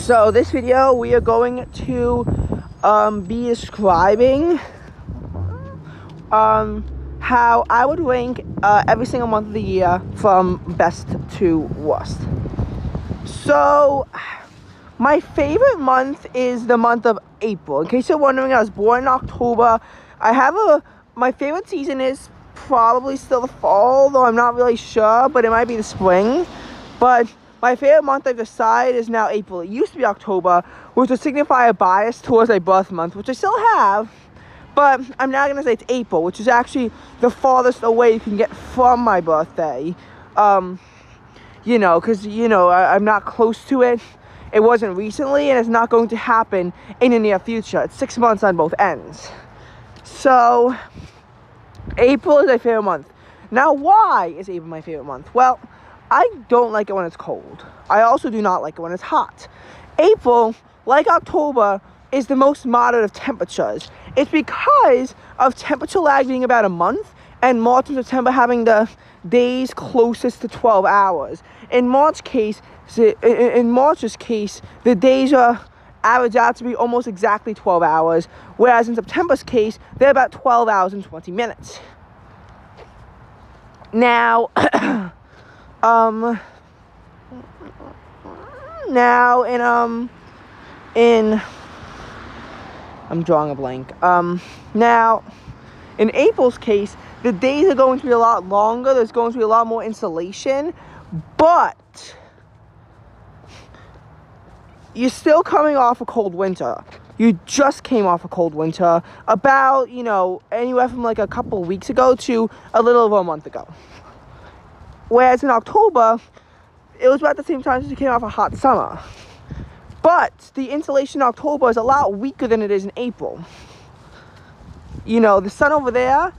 So this video we are going to be describing how I would rank every single month of the year from best to worst. So my favorite month is the month of April. In case you're wondering, I was born in October. My favorite season is probably still the fall, though I'm not really sure, but it might be the spring. But my favorite month I've decided is now April. It used to be October, which would signify a bias towards my birth month, which I still have. But I'm now going to say it's April, which is actually the farthest away you can get from my birthday. Because, I'm not close to it. It wasn't recently, and it's not going to happen in the near future. It's 6 months on both ends. So, April is my favorite month. Now, why is April my favorite month? Well, I don't like it when it's cold. I also do not like it when it's hot. April, like October, is the most moderate of temperatures. It's because of temperature lag being about a month, and March and September having the days closest to 12 hours. In March's case, the days are average out to be almost exactly 12 hours, whereas in September's case, they're about 12 hours and 20 minutes. Now, I'm drawing a blank. Now, in April's case, the days are going to be a lot longer. There's going to be a lot more insolation, but you're still coming off a cold winter. You just came off a cold winter about, anywhere from like a couple of weeks ago to a little over a month ago. Whereas in October, it was about the same time as you came off a hot summer. But the insolation in October is a lot weaker than it is in April. The sun over there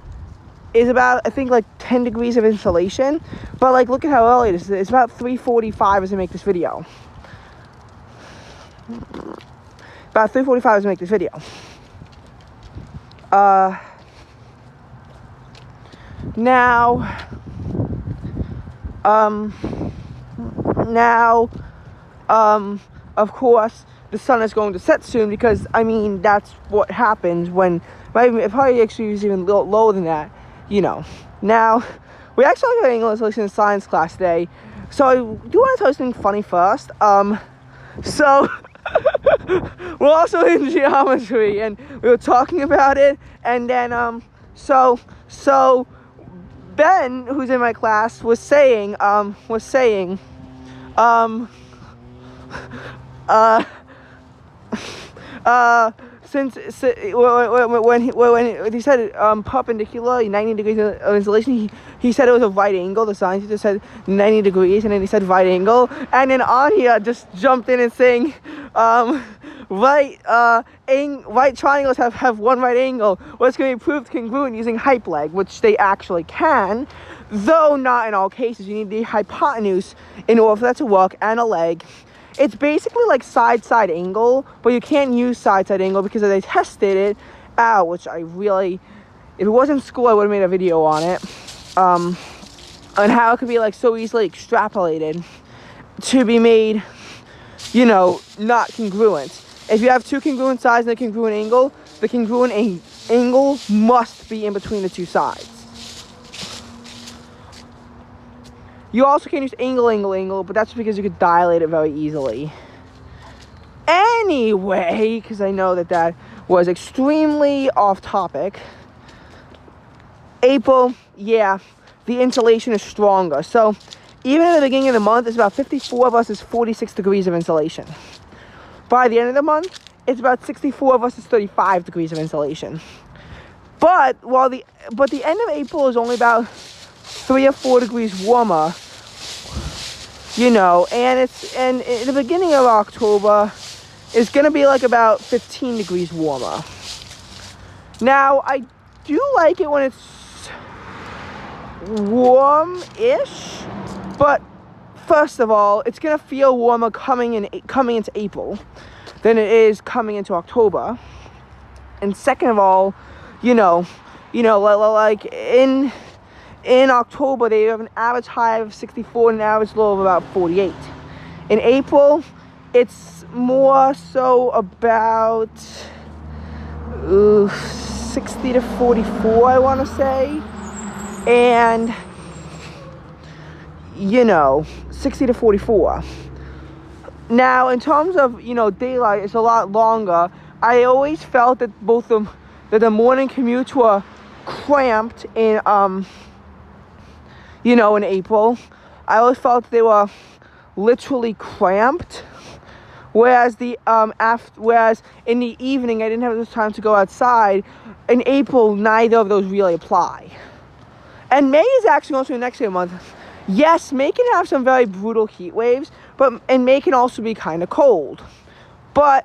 is about, I think, like 10 degrees of insolation. But, look at how early it is. It's about 3:45 as I make this video. About 3:45 as I make this video. Of course, the sun is going to set soon because, that's what happens when, it probably actually is even lower than that, Now, we actually got English listening in science class today, so I do want to tell you something funny first. So, we're also in geometry, and we were talking about it, and then, so Ben, who's in my class, was saying, when he said perpendicular, 90 degrees of insulation, he said it was a right angle. The science teacher said 90 degrees, and then he said right angle, and then Anya just jumped in and saying, right triangles have one right angle. Well, it's going to be proved congruent using hyperleg, which they actually can, though not in all cases. You need the hypotenuse in order for that to work, and a leg. It's basically like side angle, but you can't use side angle because they tested it out, which I really, if it wasn't school, I would have made a video on it, on how it could be so easily extrapolated to be made, not congruent. If you have two congruent sides and a congruent angle, the congruent angle must be in between the two sides. You also can use angle, but that's because you could dilate it very easily. Anyway, because I know that was extremely off topic. April, yeah, the insolation is stronger. So, even at the beginning of the month, it's about 54 versus 46 degrees of insolation. By the end of the month, it's about 64 versus 35 degrees of insolation. But the end of April is only about 3 or 4 degrees warmer, and in the beginning of October, it's going to be about 15 degrees warmer. Now, I do like it when it's warm-ish, but first of all, it's going to feel warmer coming into April than it is coming into October. And second of all, in October, they have an average high of 64 and an average low of about 48. In April, it's more so about 60 to 44, I want to say. And, 60 to 44. Now, in terms of, daylight, it's a lot longer. I always felt that that the morning commutes were cramped in, in April. I always felt they were literally cramped. Whereas whereas in the evening, I didn't have enough time to go outside. In April, neither of those really apply. And May is actually going to be the next month. Yes, May can have some very brutal heat waves, and May can also be kind of cold. But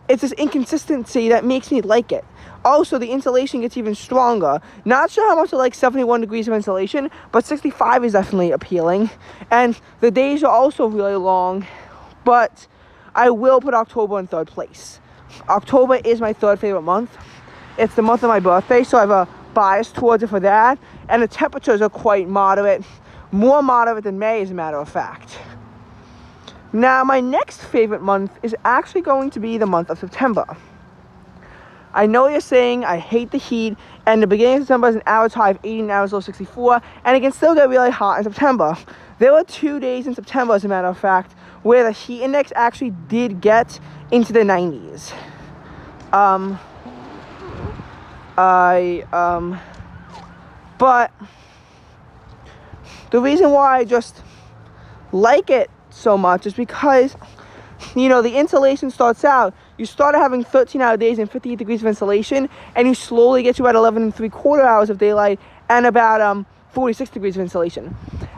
it's this inconsistency that makes me like it. Also, the insulation gets even stronger. Not sure how much I like 71 degrees of insulation, but 65 is definitely appealing. And the days are also really long, but I will put October in third place. October is my third favorite month. It's the month of my birthday, so I have a bias towards it for that. And the temperatures are quite moderate. More moderate than May, as a matter of fact. Now, my next favorite month is actually going to be the month of September. I know you're saying I hate the heat, and the beginning of September is an average high of 80 and average low 64, and it can still get really hot in September. There were 2 days in September, as a matter of fact, where the heat index actually did get into the 90s. But the reason why I just like it so much is because, the insulation starts out, you start having 13-hour days and 58 degrees of insulation, and you slowly get to about 11 3/4 hours of daylight and about 46 degrees of insulation.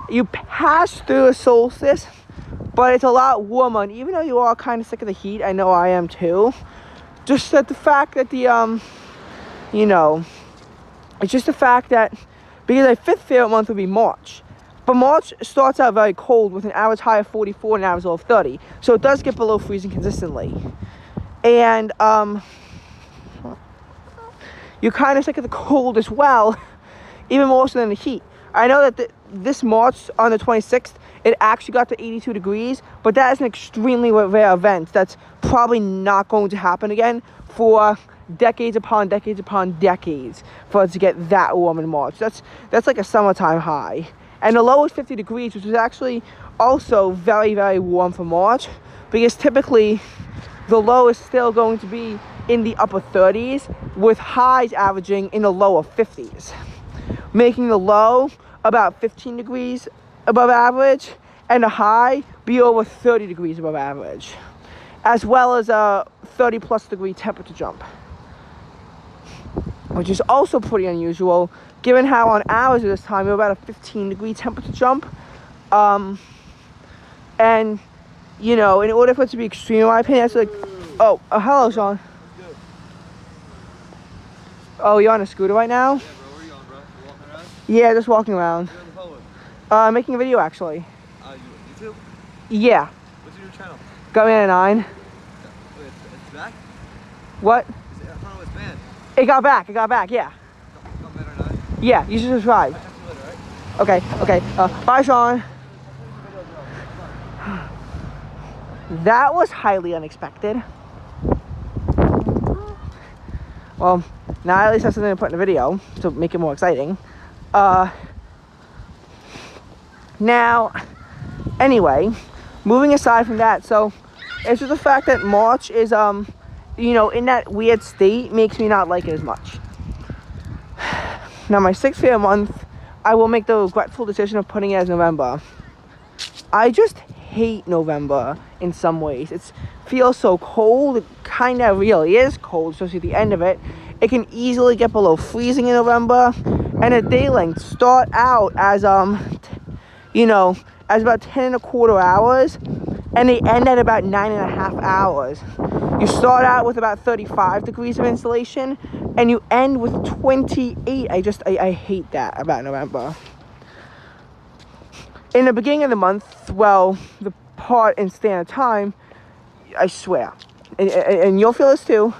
You pass through a solstice, but it's a lot warmer, and even though you are kind of sick of the heat, I know I am too, just that the fact that it's just the fact that, because my fifth favorite month would be March. But March starts out very cold with an average high of 44 and an average low of 30. So it does get below freezing consistently. And you're kind of sick of the cold as well, even more so than the heat. I know that this March on the 26th, it actually got to 82 degrees, but that is an extremely rare event. That's probably not going to happen again for decades upon decades upon decades for it to get that warm in March. That's like a summertime high. And the low is 50 degrees, which is actually also very, very warm for March, because typically the low is still going to be in the upper 30s, with highs averaging in the lower 50s, making the low about 15 degrees above average and the high be over 30 degrees above average, as well as a 30 plus degree temperature jump, which is also pretty unusual given how on hours at this time we're about a 15 degree temperature jump. And in order for it to be extreme, in my opinion, that's like, hello, Sean. Oh, you're on a scooter right now? Yeah, bro, where you on, bro? You walking around? Yeah, just walking around. You're on the phone with? Making a video, actually. YouTube? Yeah. What's your new channel? Got me at a 9. Wait, it's back? What? I thought it was banned. It got back, yeah. Got banned or not? Yeah, you should subscribe. I'll talk to you later, alright? Okay. Bye, Sean. That was highly unexpected. Well, now I at least have something to put in the video to make it more exciting. Now, anyway, moving aside from that, so it's just the fact that March is, in that weird state makes me not like it as much. Now, my sixth favorite month, I will make the regretful decision of putting it as November. I just hate November in some ways. It feels so cold. It kind of really is cold, especially at the end of it. It can easily get below freezing in November, and the day lengths start out as as about 10 1/4 hours, and they end at about 9.5 hours. You start out with about 35 degrees of insulation, and you end with 28. I hate that about November. In the beginning of the month, well, the part in standard time, I swear, and you'll feel this too,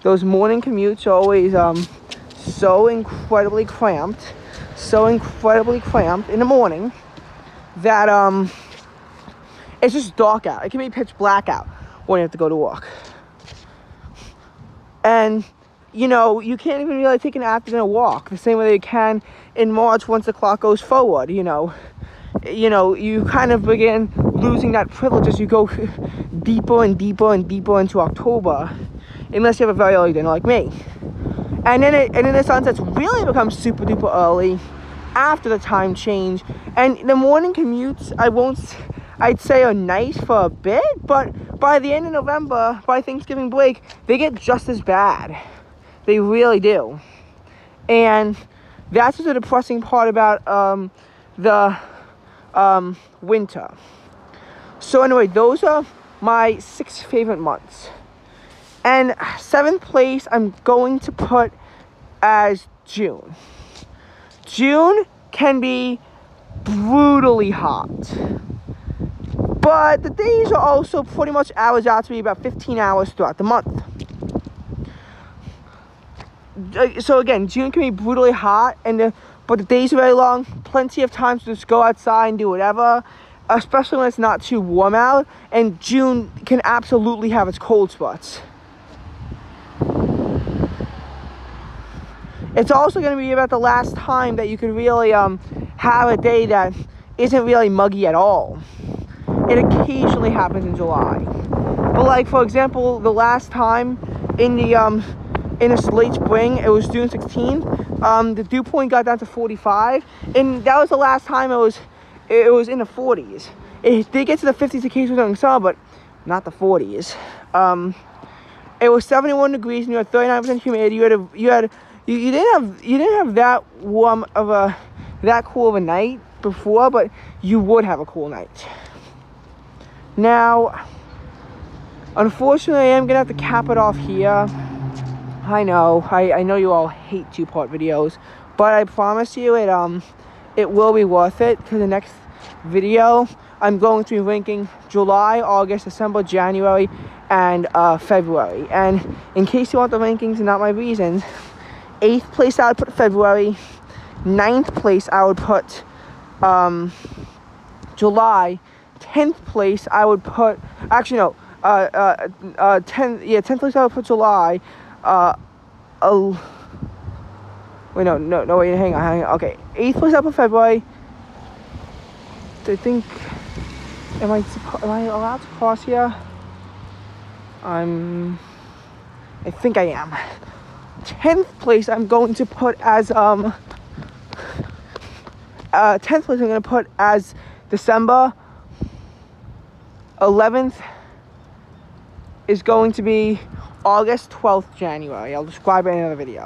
those morning commutes are always so incredibly cramped in the morning that It's just dark out. It can be pitch black out when you have to go to work. And, you know, you can't even really take an afternoon walk the same way you can in March once the clock goes forward, you know. You kind of begin losing that privilege as you go deeper and deeper and deeper into October, unless you have a very early dinner like me. And then the sunsets really becomes super duper early after the time change. And the morning commutes, I'd say are nice for a bit, but by the end of November, by Thanksgiving break, they get just as bad. They really do. And that's the depressing part about the winter. So anyway, those are my 6 favorite months. And 7th place I'm going to put as June. June can be brutally hot, but the days are also pretty much average out to be about 15 hours throughout the month. So again, June can be brutally hot, but the days are very long. Plenty of time to just go outside and do whatever, especially when it's not too warm out. And June can absolutely have its cold spots. It's also going to be about the last time that you can really have a day that isn't really muggy at all. It occasionally happens in July. But like, for example, the last time in the late spring, it was June 16th, the dew point got down to 45, and that was the last time it was in the 40s. It did get to the 50s occasionally during summer, but not the 40s. It was 71 degrees, and you had 39% humidity. You didn't have that cool of a night before, but you would have a cool night. Now, unfortunately, I am gonna have to cap it off here. I know you all hate 2-part videos, but I promise you it will be worth it, because the next video I'm going to be ranking July, August, December, January, and February. And in case you want the rankings and not my reasons, 8th place I would put February, 9th place I would put July, 10th place I would put, 10th place I would put July, wait, hang on, okay, 8th place I put February. I think, am I allowed to cross here? I think I am. 10th place I'm going to put as 10th place I'm going to put as December. 11th is going to be August, 12th January. I'll describe it in another video.